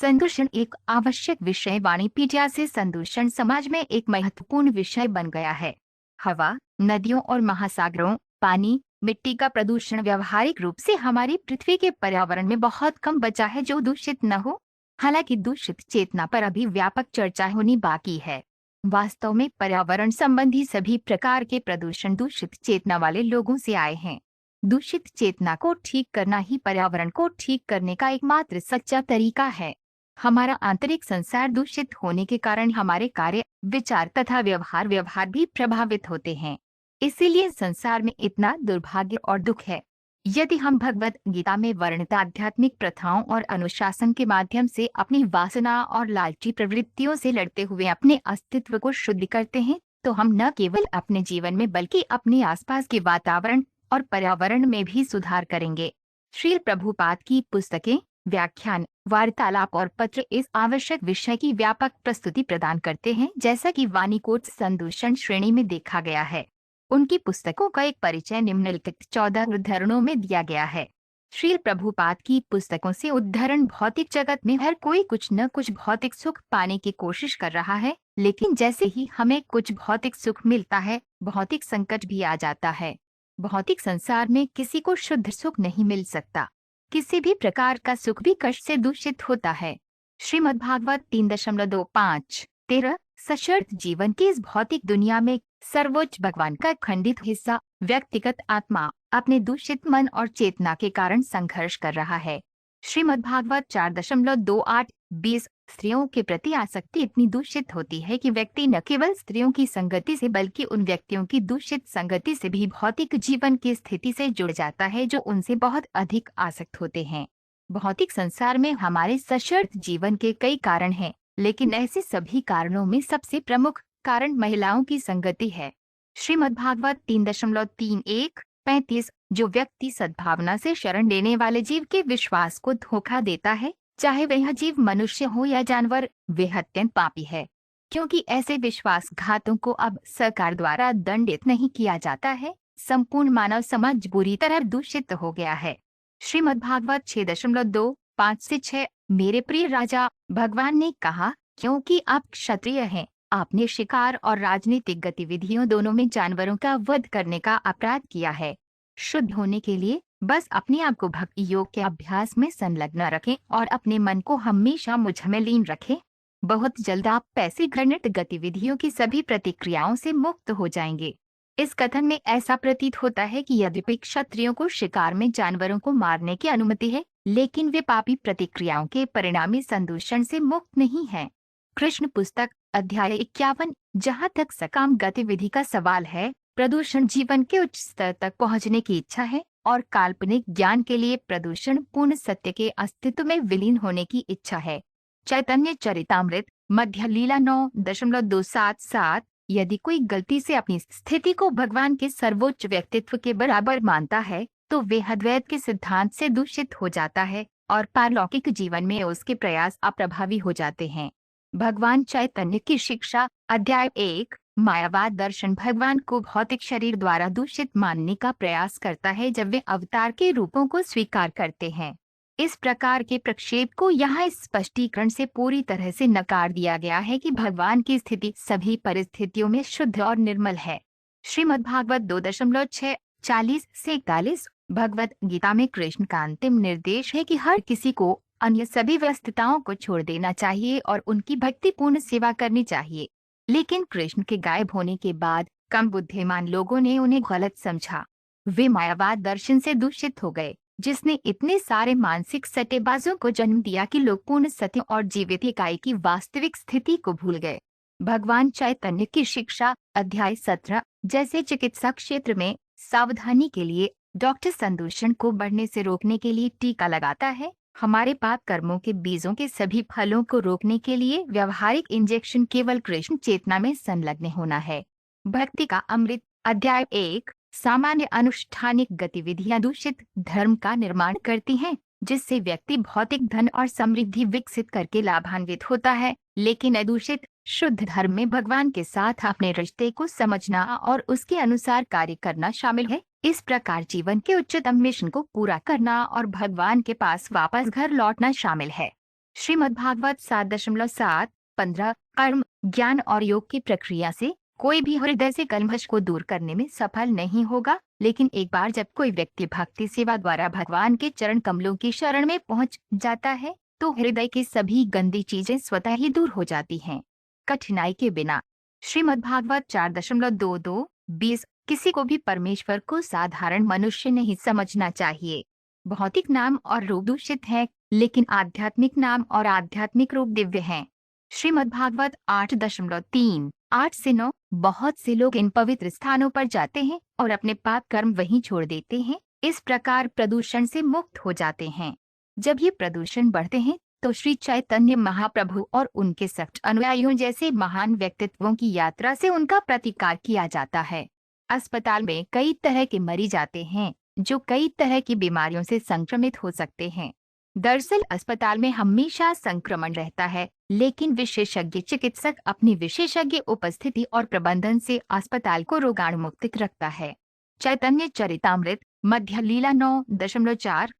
संदूषण एक आवश्यक विषय वाणिपीडिया से संदूषण समाज में एक महत्वपूर्ण विषय बन गया है। हवा, नदियों और महासागरों, पानी, मिट्टी का प्रदूषण व्यावहारिक रूप से हमारी पृथ्वी के पर्यावरण में बहुत कम बचा है जो दूषित न हो। हालांकि दूषित चेतना पर अभी व्यापक चर्चा होनी बाकी है। वास्तव में पर्यावरण संबंधी सभी प्रकार के प्रदूषण दूषित चेतना वाले लोगों से आए हैं। दूषित चेतना को ठीक करना ही पर्यावरण को ठीक करने का एकमात्र सच्चा तरीका है। हमारा आंतरिक संसार दूषित होने के कारण हमारे कार्य, विचार तथा व्यवहार भी प्रभावित होते हैं। इसीलिए संसार में इतना दुर्भाग्य और दुख है। यदि हम भगवत गीता में वर्णित आध्यात्मिक प्रथाओं और अनुशासन के माध्यम से अपनी वासना और लालची प्रवृत्तियों से लड़ते हुए अपने अस्तित्व को शुद्ध करते हैं, तो हम न केवल अपने जीवन में बल्कि अपने आसपास के वातावरण और पर्यावरण में भी सुधार करेंगे। श्रील प्रभुपाद की पुस्तकें, व्याख्यान, वार्तालाप और पत्र इस आवश्यक विषय की व्यापक प्रस्तुति प्रदान करते हैं, जैसा कि वाणिकोट संदूषण श्रेणी में देखा गया है। उनकी पुस्तकों का एक परिचय निम्नलिखित 14 उद्धरणों में दिया गया है। श्रील प्रभुपाद की पुस्तकों से उद्धरण भौतिक जगत में हर कोई कुछ न कुछ भौतिक सुख पाने की कोशिश कर रहा है, लेकिन जैसे ही हमें कुछ भौतिक सुख मिलता है, भौतिक संकट भी आ जाता है। भौतिक संसार में किसी को शुद्ध सुख नहीं मिल सकता। किसी भी प्रकार का सुख भी कष्ट से दूषित होता है। श्रीमद्भागवत 3.25-13 सशर्त जीवन की इस भौतिक दुनिया में सर्वोच्च भगवान का खंडित हिस्सा व्यक्तिगत आत्मा अपने दूषित मन और चेतना के कारण संघर्ष कर रहा है। श्रीमद्भागवत 4.28-20 स्त्रियों के प्रति आसक्ति इतनी दूषित होती है कि व्यक्ति न केवल स्त्रियों की संगति से बल्कि उन व्यक्तियों की दूषित संगति से भी भौतिक जीवन की स्थिति से जुड़ जाता है जो उनसे बहुत अधिक आसक्त होते हैं। भौतिक संसार में हमारे सशर्त जीवन के कई कारण हैं, लेकिन ऐसे सभी कारणों में सबसे प्रमुख कारण महिलाओं की संगति है। श्रीमद्भागवत 3.31-35 जो व्यक्ति सद्भावना से शरण लेने वाले जीव के विश्वास को धोखा देता है, चाहे वह जीव मनुष्य हो या जानवर, वह अत्यंत पापी है, क्योंकि ऐसे विश्वासघातों को अब सरकार द्वारा दंडित नहीं किया जाता है। संपूर्ण मानव समाज बुरी तरह दूषित हो गया है। श्रीमद्भागवत 6.2-5-6 मेरे प्रिय राजा, भगवान ने कहा, क्योंकि आप क्षत्रिय हैं, आपने शिकार और राजनीतिक गतिविधियों दोनों में जानवरों का वध करने का अपराध किया है। शुद्ध होने के लिए बस अपने आप को भक्ति योग के अभ्यास में संलग्न रखें और अपने मन को हमेशा मुझ में लीन रखें। बहुत जल्द आप ऐसी घृणित गतिविधियों की सभी प्रतिक्रियाओं से मुक्त हो जाएंगे। इस कथन में ऐसा प्रतीत होता है कि यद्यपि क्षत्रियों को शिकार में जानवरों को मारने की अनुमति है, लेकिन वे पापी प्रतिक्रियाओं के परिणामी संदूषण से मुक्त नहीं हैं। कृष्ण पुस्तक अध्याय 51। जहाँ तक सकाम गतिविधि का सवाल है, प्रदूषण जीवन के उच्च स्तर तक पहुँचने की इच्छा है और काल्पनिक ज्ञान के लिए प्रदूषण पूर्ण सत्य के अस्तित्व में विलीन होने की इच्छा है। चैतन्य चरितामृत मध्य लीला 9.277 यदि कोई गलती से अपनी स्थिति को भगवान के सर्वोच्च व्यक्तित्व के बराबर मानता है, तो वे अद्वैत के सिद्धांत से दूषित हो जाता है और पारलौकिक जीवन में उसके प्रयास अप्रभावी हो जाते हैं। भगवान चैतन्य की शिक्षा अध्याय 1 मायावाद दर्शन भगवान को भौतिक शरीर द्वारा दूषित मानने का प्रयास करता है जब वे अवतार के रूपों को स्वीकार करते हैं। इस प्रकार के प्रक्षेप को यहाँ इस स्पष्टीकरण से पूरी तरह से नकार दिया गया है कि भगवान की स्थिति सभी परिस्थितियों में शुद्ध और निर्मल है। श्रीमद्भागवत 2.6-40-41 भगवत गीता में कृष्ण का अंतिम निर्देश है कि हर किसी को अन्य सभी व्यस्तताओं को छोड़ देना चाहिए और उनकी भक्तिपूर्ण सेवा करनी चाहिए। लेकिन कृष्ण के गायब होने के बाद कम बुद्धिमान लोगों ने उन्हें गलत समझा। वे मायावाद दर्शन से दूषित हो गए, जिसने इतने सारे मानसिक सट्टेबाजों को जन्म दिया कि लोग पूर्ण सत्य और जीवित इकाई की वास्तविक स्थिति को भूल गए। भगवान चैतन्य की शिक्षा अध्याय 17 जैसे चिकित्सा क्षेत्र में सावधानी के लिए डॉक्टर संदूषण को बढ़ने से रोकने के लिए टीका लगाता है, हमारे पाप कर्मों के बीजों के सभी फलों को रोकने के लिए व्यवहारिक इंजेक्शन केवल कृष्ण चेतना में संलग्न होना है। भक्ति का अमृत अध्याय 1 सामान्य अनुष्ठानिक गतिविधियां दूषित धर्म का निर्माण करती हैं, जिससे व्यक्ति भौतिक धन और समृद्धि विकसित करके लाभान्वित होता है, लेकिन अदूषित शुद्ध धर्म में भगवान के साथ अपने रिश्ते को समझना और उसके अनुसार कार्य करना शामिल है। इस प्रकार जीवन के उच्चतम मिशन को पूरा करना और भगवान के पास वापस घर लौटना शामिल है। श्रीमद्भागवत 7.7 15 कर्म ज्ञान और योग की प्रक्रिया से कोई भी हृदय से कलमश को दूर करने में सफल नहीं होगा, लेकिन एक बार जब कोई व्यक्ति भक्ति सेवा द्वारा भगवान के चरण कमलों की शरण में पहुंच जाता है तो हृदय की सभी गंदी चीजें स्वतः ही दूर हो जाती हैं, कठिनाई के बिना। श्रीमद्भागवत 4.22 20 किसी को भी परमेश्वर को साधारण मनुष्य नहीं समझना चाहिए। भौतिक नाम और रूप दूषित है, लेकिन आध्यात्मिक नाम और आध्यात्मिक रूप दिव्य हैं। श्रीमद्भागवत 8.3 8 से 9 बहुत से लोग इन पवित्र स्थानों पर जाते हैं और अपने पाप कर्म वहीं छोड़ देते हैं, इस प्रकार प्रदूषण से मुक्त हो जाते हैं। जब ये प्रदूषण बढ़ते हैं तो श्री चैतन्य महाप्रभु और उनके सख्त अनुयायियों जैसे महान व्यक्तित्वों की यात्रा से उनका प्रतिकार किया जाता है। अस्पताल में कई तरह के मरीज आते हैं जो कई तरह की बीमारियों से संक्रमित हो सकते हैं। दरअसल अस्पताल में हमेशा संक्रमण रहता है, लेकिन विशेषज्ञ चिकित्सक अपनी विशेषज्ञ उपस्थिति और प्रबंधन से अस्पताल को रोगाणु मुक्त रखता है। चैतन्य चरितामृत मध्य लीला 9.4